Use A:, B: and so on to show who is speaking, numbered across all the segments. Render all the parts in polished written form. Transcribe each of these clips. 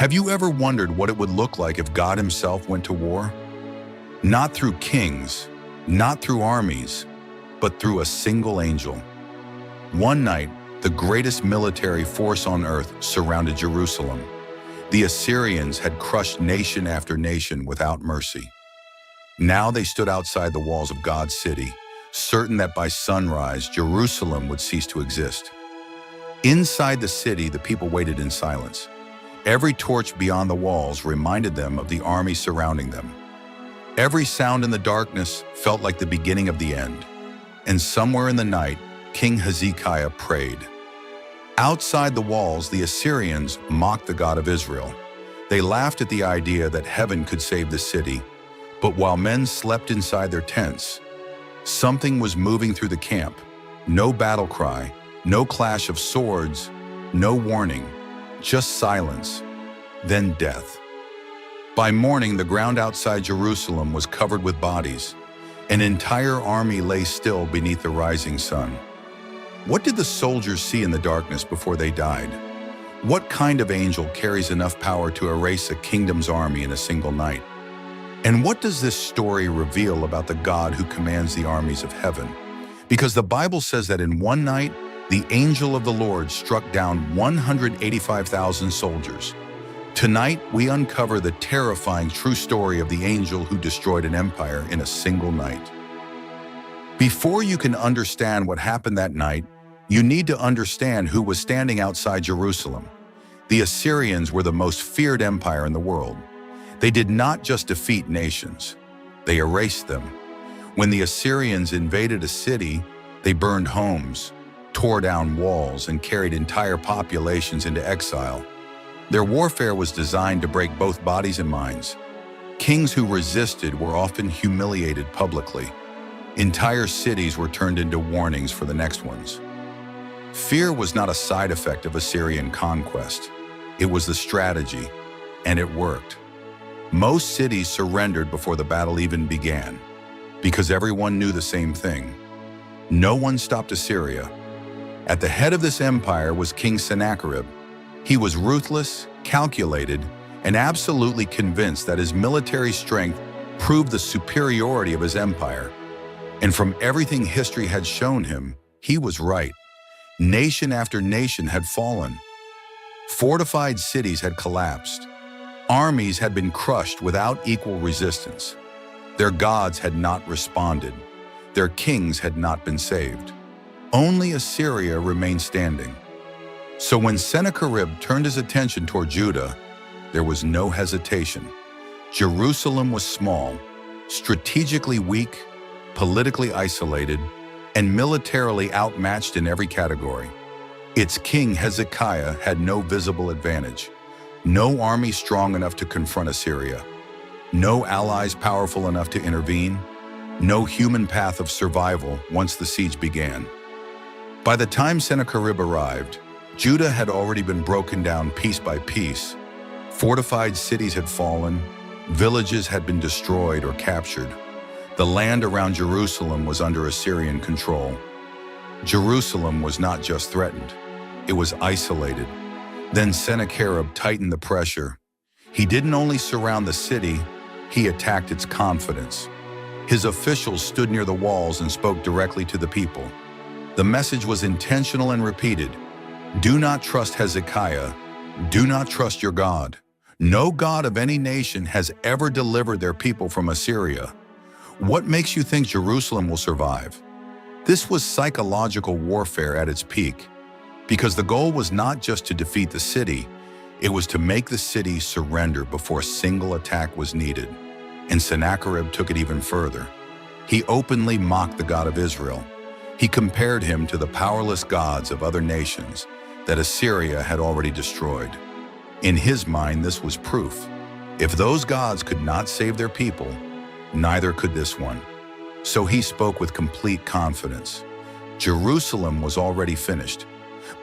A: Have you ever wondered what it would look like if God himself went to war? Not through kings, not through armies, but through a single angel. One night, the greatest military force on earth surrounded Jerusalem. The Assyrians had crushed nation after nation without mercy. Now they stood outside the walls of God's city, certain that by sunrise, Jerusalem would cease to exist. Inside the city, the people waited in silence. Every torch beyond the walls reminded them of the army surrounding them. Every sound in the darkness felt like the beginning of the end. And somewhere in the night, King Hezekiah prayed. Outside the walls, the Assyrians mocked the God of Israel. They laughed at the idea that heaven could save the city. But while men slept inside their tents, something was moving through the camp. No battle cry, no clash of swords, no warning, just silence, then death. By morning, the ground outside Jerusalem was covered with bodies. An entire army lay still beneath the rising sun. What did the soldiers see in the darkness before they died? What kind of angel carries enough power to erase a kingdom's army in a single night? And what does this story reveal about the God who commands the armies of heaven? Because the Bible says that in one night, the angel of the Lord struck down 185,000 soldiers. Tonight, we uncover the terrifying true story of the angel who destroyed an empire in a single night. Before you can understand what happened that night, you need to understand who was standing outside Jerusalem. The Assyrians were the most feared empire in the world. They did not just defeat nations, they erased them. When the Assyrians invaded a city, they burned homes, tore down walls, and carried entire populations into exile. Their warfare was designed to break both bodies and minds. Kings who resisted were often humiliated publicly. Entire cities were turned into warnings for the next ones. Fear was not a side effect of Assyrian conquest. It was the strategy, and it worked. Most cities surrendered before the battle even began, because everyone knew the same thing. No one stopped Assyria. At the head of this empire was King Sennacherib. He was ruthless, calculated, and absolutely convinced that his military strength proved the superiority of his empire. And from everything history had shown him, he was right. Nation after nation had fallen. Fortified cities had collapsed. Armies had been crushed without equal resistance. Their gods had not responded. Their kings had not been saved. Only Assyria remained standing. So when Sennacherib turned his attention toward Judah, there was no hesitation. Jerusalem was small, strategically weak, politically isolated, and militarily outmatched in every category. Its king Hezekiah had no visible advantage. No army strong enough to confront Assyria. No allies powerful enough to intervene. No human path of survival once the siege began. By the time Sennacherib arrived, Judah had already been broken down piece by piece. Fortified cities had fallen. Villages had been destroyed or captured. The land around Jerusalem was under Assyrian control. Jerusalem was not just threatened. It was isolated. Then Sennacherib tightened the pressure. He didn't only surround the city, he attacked its confidence. His officials stood near the walls and spoke directly to the people. The message was intentional and repeated. Do not trust Hezekiah. Do not trust your God. No God of any nation has ever delivered their people from Assyria. What makes you think Jerusalem will survive? This was psychological warfare at its peak, because the goal was not just to defeat the city, it was to make the city surrender before a single attack was needed. And Sennacherib took it even further. He openly mocked the God of Israel. He compared him to the powerless gods of other nations that Assyria had already destroyed. In his mind, this was proof. If those gods could not save their people, neither could this one. So he spoke with complete confidence. Jerusalem was already finished.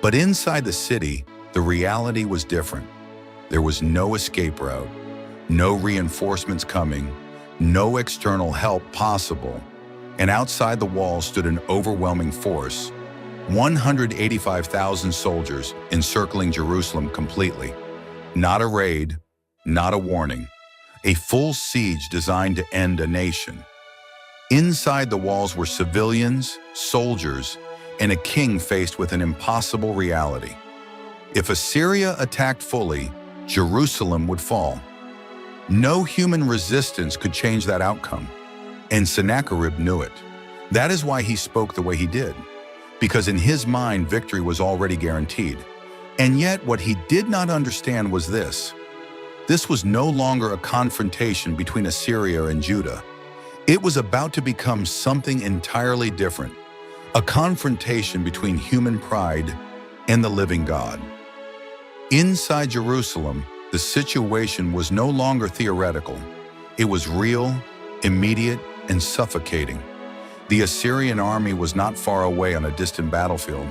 A: But inside the city, the reality was different. There was no escape route, no reinforcements coming, no external help possible, and outside the walls stood an overwhelming force, 185,000 soldiers encircling Jerusalem completely. Not a raid, not a warning. A full siege designed to end a nation. Inside the walls were civilians, soldiers, and a king faced with an impossible reality. If Assyria attacked fully, Jerusalem would fall. No human resistance could change that outcome, and Sennacherib knew it. That is why he spoke the way he did, because in his mind victory was already guaranteed. And yet what he did not understand was this. This was no longer a confrontation between Assyria and Judah. It was about to become something entirely different, a confrontation between human pride and the living God. Inside Jerusalem, the situation was no longer theoretical. It was real, immediate, and suffocating. The Assyrian army was not far away on a distant battlefield.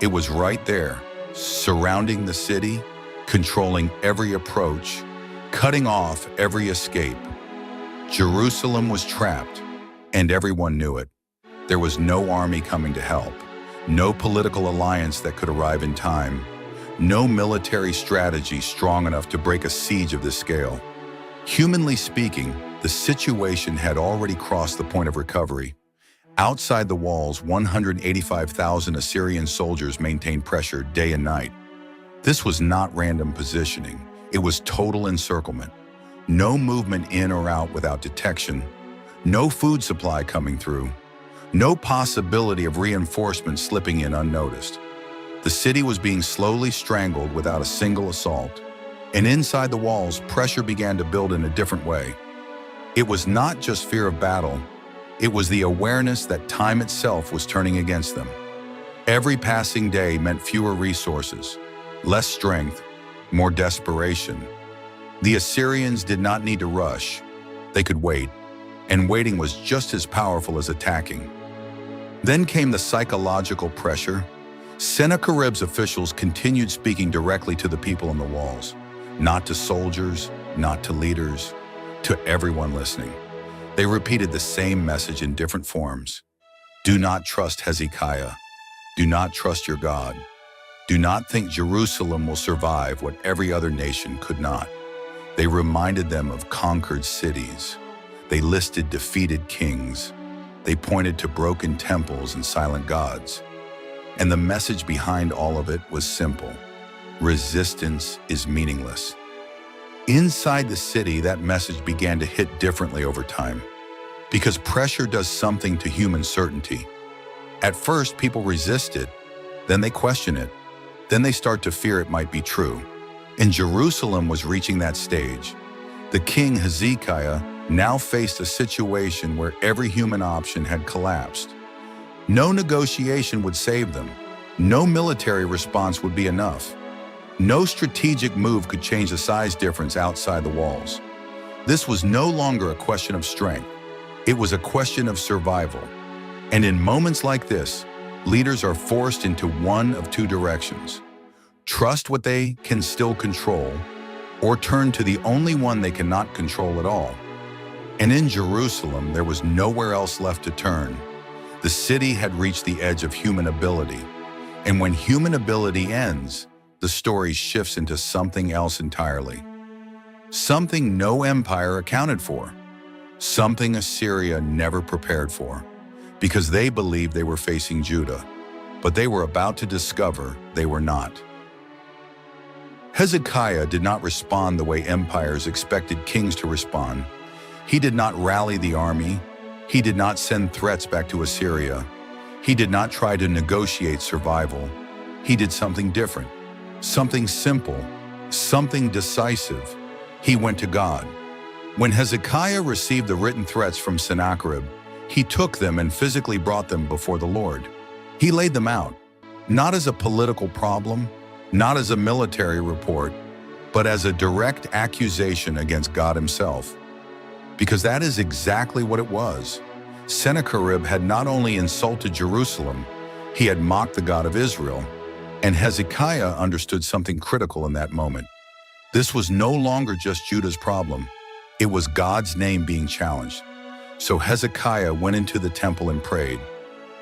A: It was right there, surrounding the city, controlling every approach, cutting off every escape. Jerusalem was trapped, and everyone knew it. There was no army coming to help, no political alliance that could arrive in time, no military strategy strong enough to break a siege of this scale. Humanly speaking, the situation had already crossed the point of recovery. Outside the walls, 185,000 Assyrian soldiers maintained pressure day and night. This was not random positioning. It was total encirclement. No movement in or out without detection. No food supply coming through. No possibility of reinforcements slipping in unnoticed. The city was being slowly strangled without a single assault. And inside the walls, pressure began to build in a different way. It was not just fear of battle. It was the awareness that time itself was turning against them. Every passing day meant fewer resources, less strength, more desperation. The Assyrians did not need to rush. They could wait, and waiting was just as powerful as attacking. Then came the psychological pressure. Sennacherib's officials continued speaking directly to the people on the walls, not to soldiers, not to leaders, to everyone listening. They repeated the same message in different forms. Do not trust Hezekiah. Do not trust your God. Do not think Jerusalem will survive what every other nation could not. They reminded them of conquered cities. They listed defeated kings. They pointed to broken temples and silent gods. And the message behind all of it was simple. Resistance is meaningless. Inside the city, that message began to hit differently over time, because pressure does something to human certainty. At first, people resist it, then they question it, then they start to fear it might be true. And Jerusalem was reaching that stage. The king Hezekiah now faced a situation where every human option had collapsed. No negotiation would save them. No military response would be enough. No strategic move could change the size difference outside the walls. This was no longer a question of strength. It was a question of survival. And in moments like this, leaders are forced into one of two directions. Trust what they can still control, or turn to the only one they cannot control at all. And in Jerusalem, there was nowhere else left to turn. The city had reached the edge of human ability. And when human ability ends, the story shifts into something else entirely. Something no empire accounted for. Something Assyria never prepared for. Because they believed they were facing Judah, but they were about to discover they were not. Hezekiah did not respond the way empires expected kings to respond. He did not rally the army. He did not send threats back to Assyria. He did not try to negotiate survival. He did something different, something simple, something decisive. He went to God. When Hezekiah received the written threats from Sennacherib, he took them and physically brought them before the Lord. He laid them out, not as a political problem, not as a military report, but as a direct accusation against God himself. Because that is exactly what it was. Sennacherib had not only insulted Jerusalem, he had mocked the God of Israel, and Hezekiah understood something critical in that moment. This was no longer just Judah's problem. It was God's name being challenged. So Hezekiah went into the temple and prayed.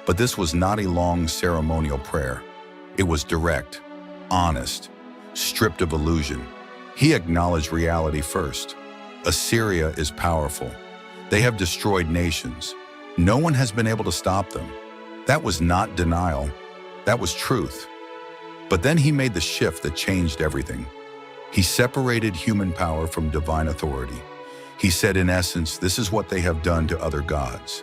A: But this was not a long ceremonial prayer. It was direct, honest, stripped of illusion. He acknowledged reality first. Assyria is powerful. They have destroyed nations. No one has been able to stop them. That was not denial. That was truth. But then he made the shift that changed everything. He separated human power from divine authority. He said, in essence, this is what they have done to other gods.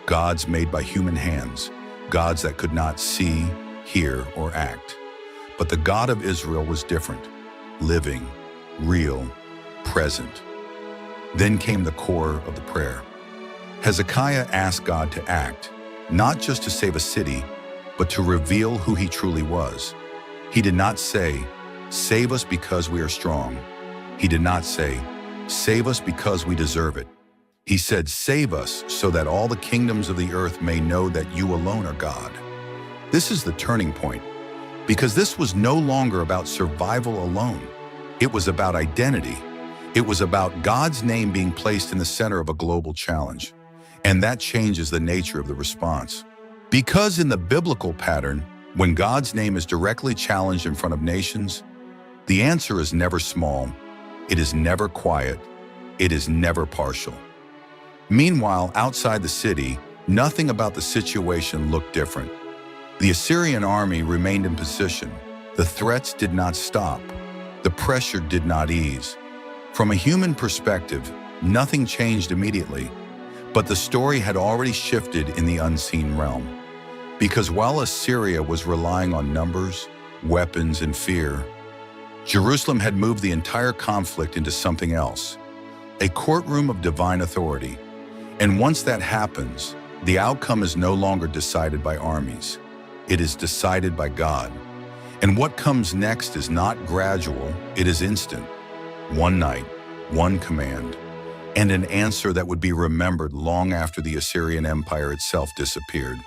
A: Gods made by human hands, gods that could not see, hear, or act. But the God of Israel was different, living, real, present. Then came the core of the prayer. Hezekiah asked God to act, not just to save a city, but to reveal who he truly was. He did not say, save us because we are strong. He did not say, save us because we deserve it. He said, save us so that all the kingdoms of the earth may know that you alone are God. This is the turning point, because this was no longer about survival alone. It was about identity. It was about God's name being placed in the center of a global challenge. And that changes the nature of the response. Because in the biblical pattern, when God's name is directly challenged in front of nations, the answer is never small, it is never quiet, it is never partial. Meanwhile, outside the city, nothing about the situation looked different. The Assyrian army remained in position. The threats did not stop. The pressure did not ease. From a human perspective, nothing changed immediately, but the story had already shifted in the unseen realm. Because while Assyria was relying on numbers, weapons, and fear, Jerusalem had moved the entire conflict into something else, a courtroom of divine authority. And once that happens, the outcome is no longer decided by armies. It is decided by God. And what comes next is not gradual, it is instant. One night, one command, and an answer that would be remembered long after the Assyrian Empire itself disappeared.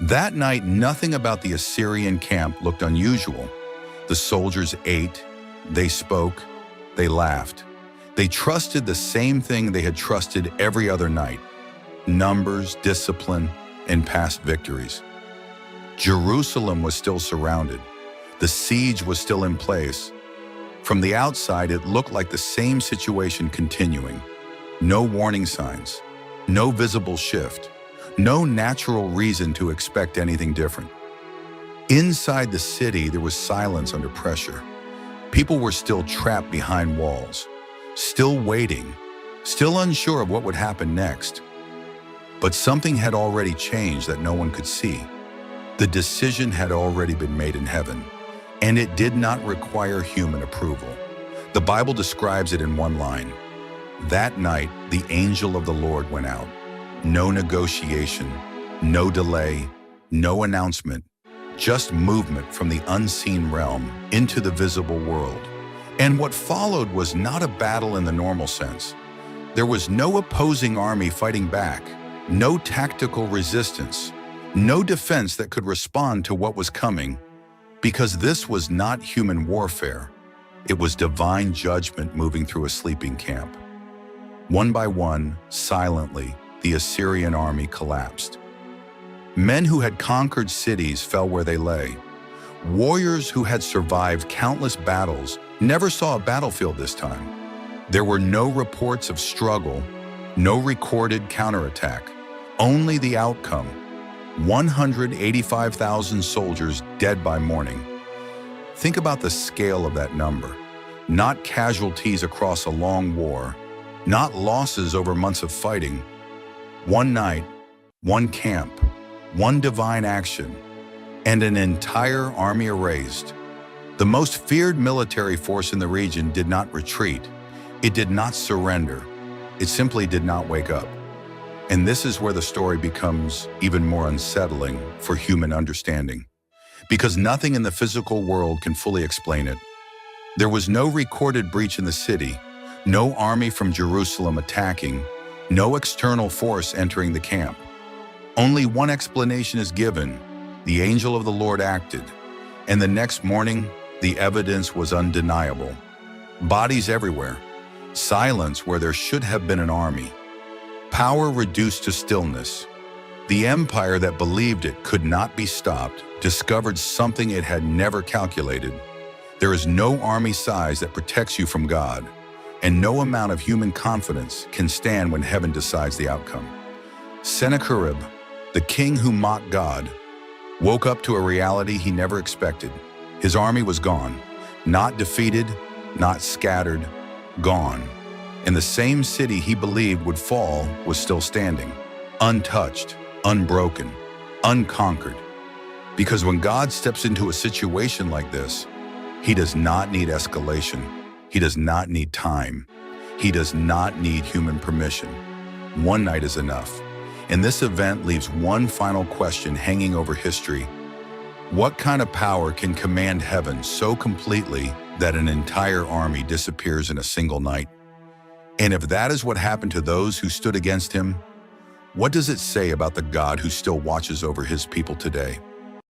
A: That night, nothing about the Assyrian camp looked unusual. The soldiers ate, they spoke, they laughed. They trusted the same thing they had trusted every other night: numbers, discipline, and past victories. Jerusalem was still surrounded. The siege was still in place. From the outside, it looked like the same situation continuing. No warning signs, no visible shift, no natural reason to expect anything different. Inside the city, there was silence under pressure. People were still trapped behind walls, still waiting, still unsure of what would happen next. But something had already changed that no one could see. The decision had already been made in heaven, and it did not require human approval. The Bible describes it in one line. That night, the angel of the Lord went out. No negotiation, no delay, no announcement, just movement from the unseen realm into the visible world. And what followed was not a battle in the normal sense. There was no opposing army fighting back, no tactical resistance, no defense that could respond to what was coming, because this was not human warfare. It was divine judgment moving through a sleeping camp. One by one, silently, the Assyrian army collapsed. Men who had conquered cities fell where they lay. Warriors who had survived countless battles never saw a battlefield this time. There were no reports of struggle, no recorded counterattack, only the outcome: 185,000 soldiers dead by morning. Think about the scale of that number. Not casualties across a long war, not losses over months of fighting. One night, one camp, one divine action, and an entire army erased. The most feared military force in the region did not retreat. It did not surrender. It simply did not wake up. And this is where the story becomes even more unsettling for human understanding, because nothing in the physical world can fully explain it. There was no recorded breach in the city, no army from Jerusalem attacking, no external force entering the camp. Only one explanation is given: the angel of the Lord acted, and the next morning, the evidence was undeniable. Bodies everywhere, silence where there should have been an army, power reduced to stillness. The empire that believed it could not be stopped discovered something it had never calculated. There is no army size that protects you from God, and no amount of human confidence can stand when heaven decides the outcome. Sennacherib, the king who mocked God, woke up to a reality he never expected. His army was gone, not defeated, not scattered, gone. And the same city he believed would fall was still standing, untouched, unbroken, unconquered. Because when God steps into a situation like this, he does not need escalation. He does not need time. He does not need human permission. One night is enough. And this event leaves one final question hanging over history. What kind of power can command heaven so completely that an entire army disappears in a single night? And if that is what happened to those who stood against him, what does it say about the God who still watches over his people today?